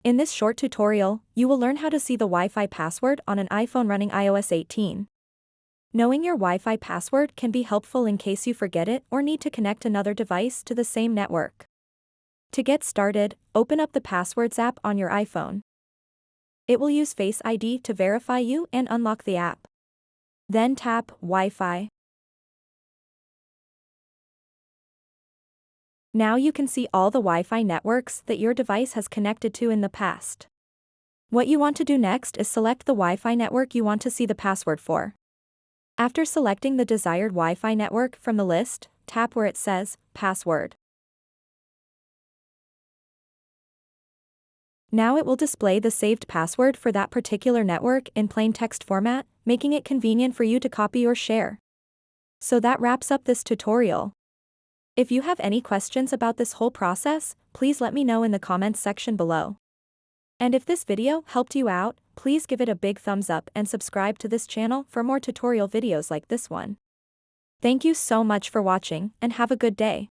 In this short tutorial, you will learn how to see the Wi-Fi password on an iPhone running iOS 18. Knowing your Wi-Fi password can be helpful in case you forget it or need to connect another device to the same network. To get started, open up the Passwords app on your iPhone. It will use Face ID to verify you and unlock the app. Then tap Wi-Fi. Now you can see all the Wi-Fi networks that your device has connected to in the past. What you want to do next is select the Wi-Fi network you want to see the password for. After selecting the desired Wi-Fi network from the list, tap where it says Password. Now it will display the saved password for that particular network in plain text format, making it convenient for you to copy or share. So that wraps up this tutorial. If you have any questions about this whole process, please let me know in the comments section below. And if this video helped you out, please give it a big thumbs up and subscribe to this channel for more tutorial videos like this one. Thank you so much for watching and have a good day.